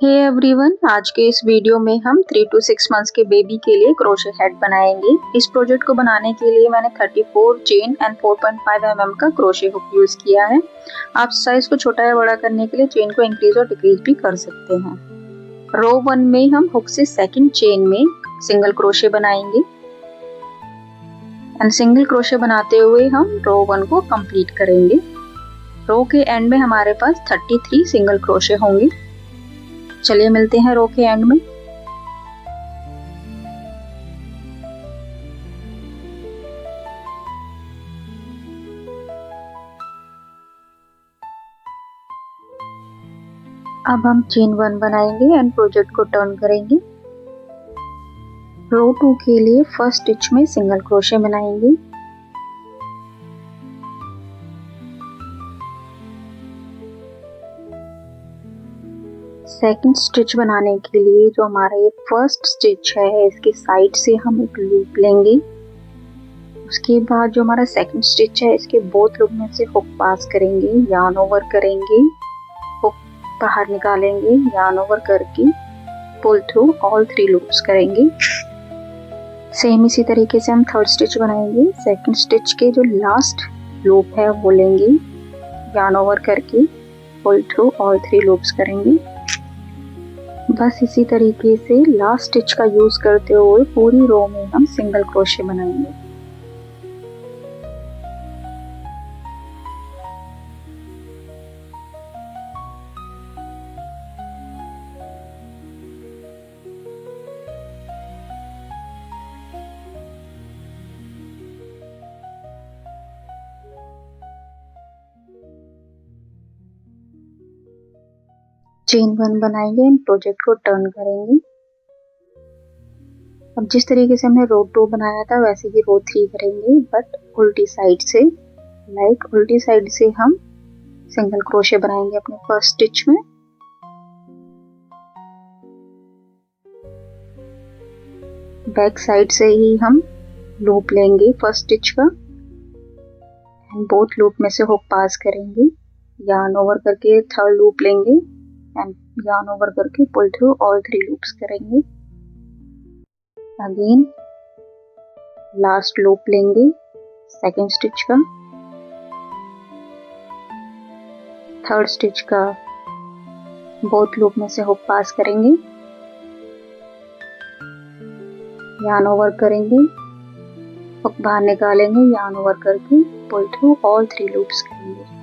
Hey everyone, आज के इस वीडियो में हम 3 to 6 मंथ्स के बेबी के लिए क्रोशे हेड बनाएंगे। इस प्रोजेक्ट को बनाने के लिए मैंने 34 चेन एंड 4.5 mm का क्रोशे हुक यूज किया है। आप साइज को छोटा या बड़ा करने के लिए चेन को इंक्रीज और डिक्रीज भी कर सकते हैं। रो 1 में हम हुक से सेकंड चेन में सिंगल क्रोशे बनाएंगे एंड सिंगल क्रोशे बनाते हुए हम रो 1 को कंप्लीट करेंगे। रो के एंड में हमारे पास 33 सिंगल क्रोशे होंगे। चलिए मिलते हैं रो के एंड में। अब हम चेन 1 बनाएंगे एंड प्रोजेक्ट को टर्न करेंगे। रो 2 के लिए फर्स्ट स्टिच में सिंगल क्रोशे बनाएंगे। सेकंड स्टिच बनाने के लिए जो हमारा ये फर्स्ट स्टिच है, इसके साइड से हम एक लूप लेंगे। उसके बाद जो हमारा सेकंड स्टिच है, इसके बोथ लूप में से हुक पास करेंगे, यार्न ओवर करेंगे, हुक बाहर निकालेंगे, यार्न ओवर करके पुल थ्रू ऑल 3 लूप्स करेंगे। सेम इसी तरीके से हम थर्ड स्टिच बनाएंगे। सेकंड स्टिच के जो लास्ट लूप है वो लेंगे, यार्न ओवर करके पुल थ्रू ऑल 3 लूप्स करेंगे। बस इसी तरीके से लास्ट स्टिच का यूज करते हुए पूरी रो में हम सिंगल क्रोशे बनाएंगे। चेन 1 बनाएंगे एंड प्रोजेक्ट को टर्न करेंगे। अब जिस तरीके से हमने रो 2 बनाया था वैसे ही रो 3 करेंगे, बट उल्टी साइड से। उल्टी साइड से हम सिंगल क्रोशे बनाएंगे अपने फर्स्ट स्टिच में। बैक साइड से ही हम लूप लेंगे फर्स्ट स्टिच का एंड बोथ लूप में से हुक पास करेंगे, यार्न ओवर करके थर्ड लूप लेंगे एंड यार्न ओवर करके पुल थ्रू ऑल 3 लूप्स करेंगे। अगेन लास्ट लूप लेंगे सेकेंड स्टिच का, थर्ड स्टिच का बोथ लूप में से हुक पास करेंगे, यार्न ओवर करेंगे, हुक बाहर निकालेंगे, यार्न ओवर करके पुल थ्रू ऑल 3 लूप्स करेंगे।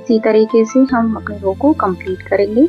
इसी तरीके से हम अपने रो को कंप्लीट करेंगे।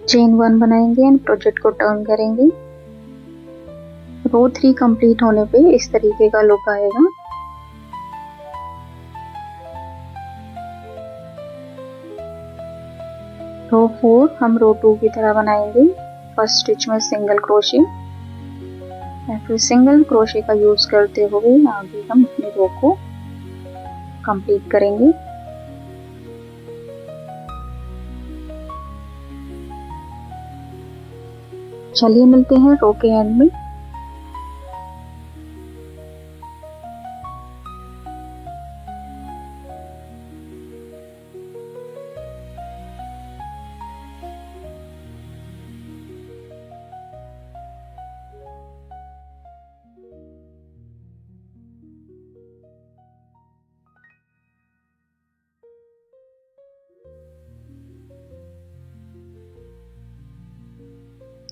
चेन 1 बनाएंगे एंड प्रोजेक्ट को टर्न करेंगे। रो 3 कंप्लीट होने पे इस तरीके का लुक आएगा। रो 4 हम रो 2 की तरह बनाएंगे। फर्स्ट स्टिच में सिंगल क्रोशे या फिर सिंगल क्रोशे का यूज करते हुए आगे हम अपने रो को कंप्लीट करेंगे। चलिए मिलते हैं रो के एंड में।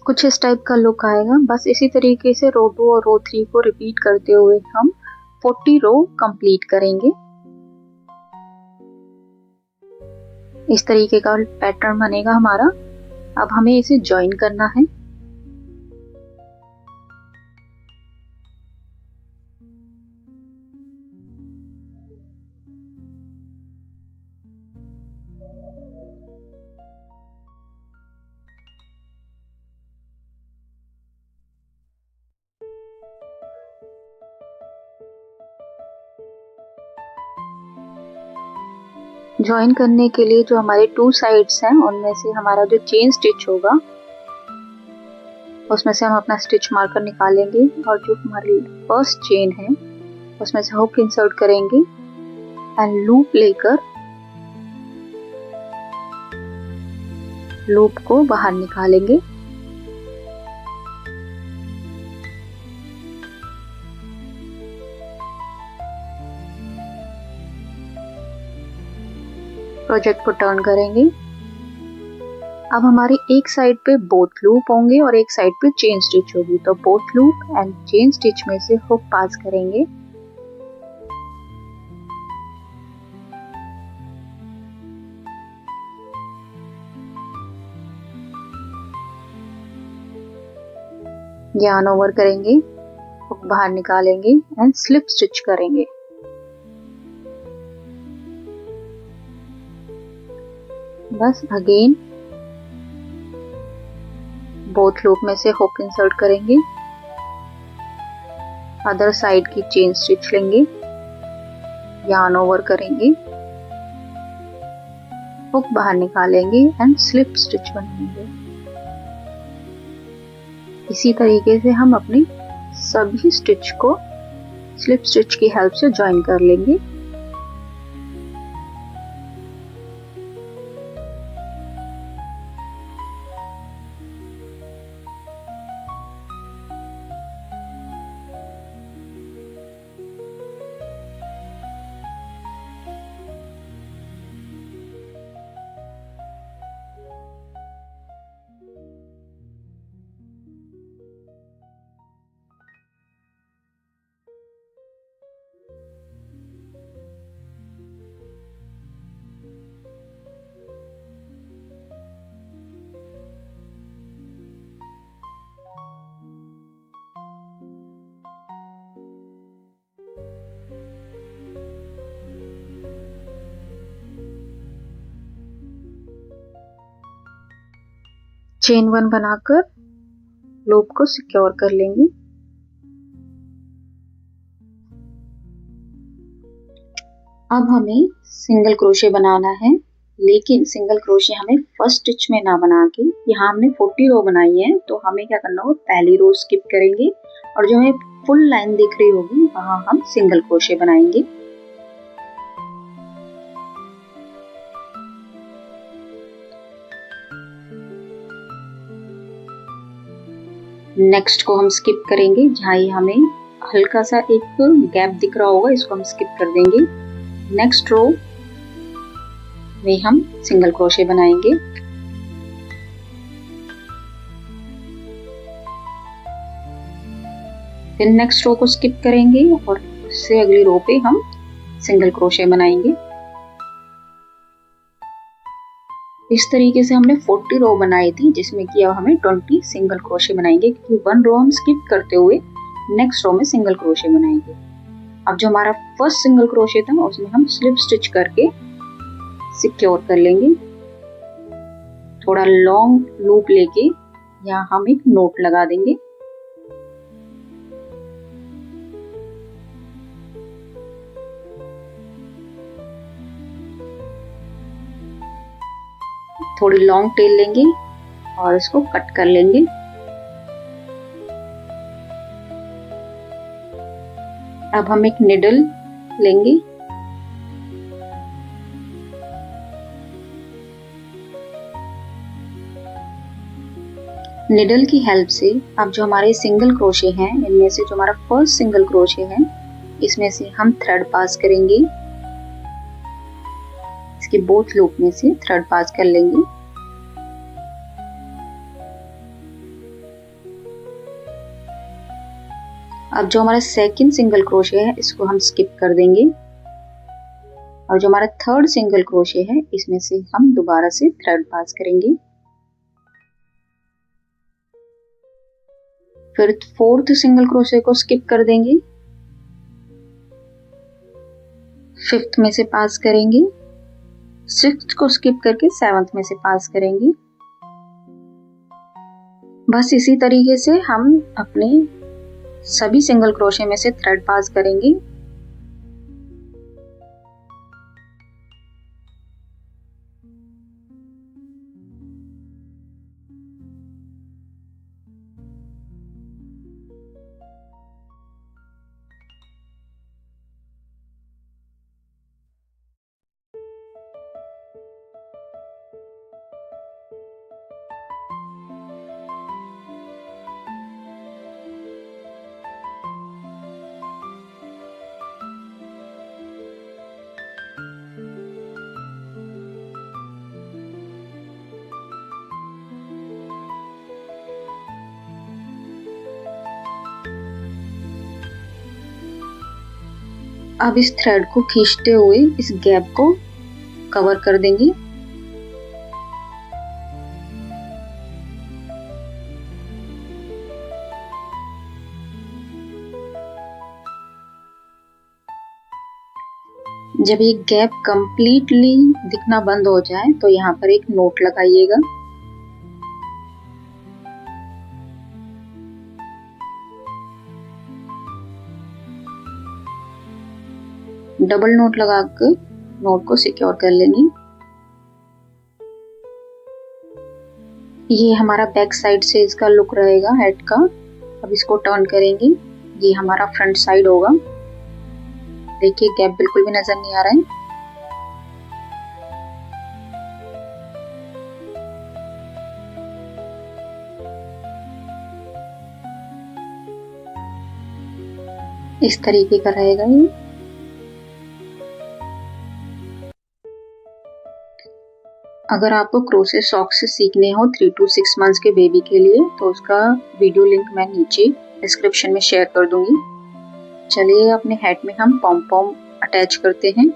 कुछ इस टाइप का लुक आएगा। बस इसी तरीके से रो 2 और रो 3 को रिपीट करते हुए हम 40 रो कंप्लीट करेंगे। इस तरीके का पैटर्न बनेगा हमारा। अब हमें इसे ज्वाइन करना है। ज्वाइन करने के लिए जो हमारे 2 साइड्स हैं उनमें से हमारा जो चेन स्टिच होगा उसमें से हम अपना स्टिच मार्कर निकालेंगे और जो हमारी फर्स्ट चेन है उसमें से हुक इंसर्ट करेंगे एंड लूप लेकर लूप को बाहर निकालेंगे। प्रोजेक्ट को टर्न करेंगे। अब हमारी एक साइड पे बोथ लूप होंगे और एक साइड पे चेन स्टिच होगी, तो both loop and chain stitch में से हुक पास करेंगे। यार्न ओवर करेंगे, हुक बाहर निकालेंगे एंड स्लिप स्टिच करेंगे। बस अगेन बोथ लूप में से हुक इंसर्ट करेंगे, अदर साइड की चेन स्टिच लेंगे, यार्न ओवर करेंगे, हुक बाहर निकालेंगे एंड स्लिप स्टिच बनाएंगे। इसी तरीके से हम अपनी सभी स्टिच को स्लिप स्टिच की हेल्प से ज्वाइन कर लेंगे। चेन 1 बनाकर लूप को सिक्योर कर लेंगे। अब हमें सिंगल क्रोशे बनाना है, लेकिन सिंगल क्रोशे हमें फर्स्ट स्टिच में ना बना के, यहाँ हमने 40 रो बनाई है तो हमें क्या करना होगा, पहली रो स्किप करेंगे और जो हमें फुल लाइन दिख रही होगी वहां हम सिंगल क्रोशे बनाएंगे। नेक्स्ट को हम स्किप करेंगे, जहाँ ये हमें हल्का सा एक गैप दिख रहा होगा, इसको हम स्किप कर देंगे। नेक्स्ट रो में हम सिंगल क्रोशे बनाएंगे। फिर नेक्स्ट रो को स्किप करेंगे और उससे अगली रो पे हम सिंगल क्रोशे बनाएंगे। इस तरीके से हमने 40 रो बनाई थी, जिसमें कि अब हमें 20 सिंगल क्रोशे बनाएंगे, क्योंकि 1 रो हम स्किप करते हुए नेक्स्ट रो में सिंगल क्रोशे बनाएंगे। अब जो हमारा फर्स्ट सिंगल क्रोशे था उसमें हम स्लिप स्टिच करके सिक्योर कर लेंगे। थोड़ा लॉन्ग लूप लेके यहाँ हम एक नोट लगा देंगे। थोड़ी लॉन्ग टेल लेंगे और इसको कट कर लेंगे। अब हम एक निडल लेंगे, निडल की हेल्प से अब जो हमारे सिंगल क्रोशे हैं, इनमें से जो हमारा फर्स्ट सिंगल क्रोशे है इसमें से हम थ्रेड पास करेंगे। इसके बोथ लूप में से थ्रेड पास कर लेंगे। अब जो हमारा सेकंड सिंगल क्रोशे है इसको हम स्किप कर देंगे और जो हमारा थर्ड सिंगल क्रोशे है इसमें से हम दोबारा से थ्रेड पास करेंगे। फिर फोर्थ सिंगल क्रोशे को स्किप कर देंगे 5th में से पास करेंगे, 6th को स्किप करके 7th में से पास करेंगे। बस इसी तरीके से हम अपने सभी सिंगल क्रोशे में से थ्रेड पास करेंगे। अब इस थ्रेड को खींचते हुए इस गैप को कवर कर देंगे। जब ये गैप कंप्लीटली दिखना बंद हो जाए तो यहाँ पर एक नोट लगाइएगा। डबल नोट लगाकर नोट को सिक्योर कर लेंगे। ये हमारा बैक साइड से इसका लुक रहेगा हेड का। अब इसको टर्न करेंगे, ये हमारा फ्रंट साइड होगा। देखिए गैप बिल्कुल भी नजर नहीं आ रहा है। इस तरीके का रहेगा ये। अगर आपको क्रोशे सॉक्स सीखने हो 3 to 6 मंथ्स के बेबी के लिए तो उसका वीडियो लिंक मैं नीचे डिस्क्रिप्शन में शेयर कर दूंगी। चलिए अपने हेड में हम पॉम पॉम अटैच करते हैं।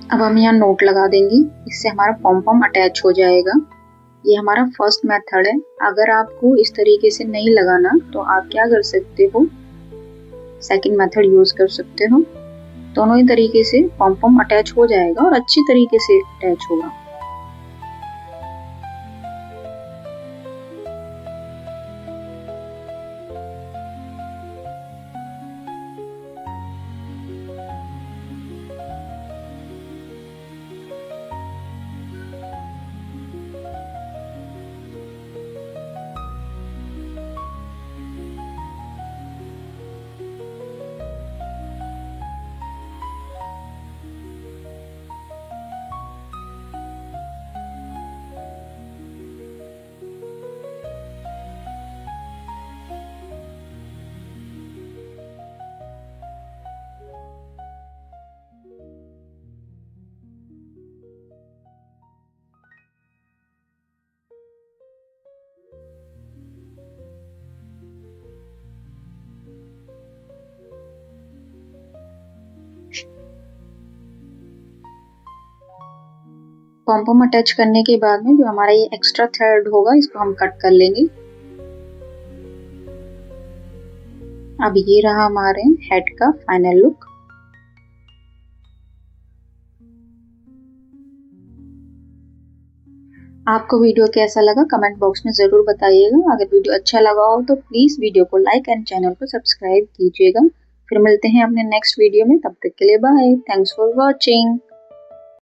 अब हम यहाँ नोट लगा देंगे, इससे हमारा पॉम पॉम अटैच हो जाएगा। ये हमारा फर्स्ट मेथड है। अगर आपको इस तरीके से नहीं लगाना तो आप क्या कर सकते हो, सेकंड मेथड यूज कर सकते हो। दोनों ही तरीके से पॉम पॉम अटैच हो जाएगा और अच्छी तरीके से अटैच होगा। पॉम पॉम अटैच करने के बाद में जो हमारा ये एक्स्ट्रा थ्रेड होगा इसको हम कट कर लेंगे। अब ये रहा हमारे हेड का फाइनल लुक। आपको वीडियो कैसा लगा कमेंट बॉक्स में जरूर बताइएगा। अगर वीडियो अच्छा लगा हो तो प्लीज वीडियो को लाइक एंड चैनल को सब्सक्राइब कीजिएगा। फिर मिलते हैं अपने नेक्स्ट वीडियो में, तब तक के लिए बाय। Thanks for watching.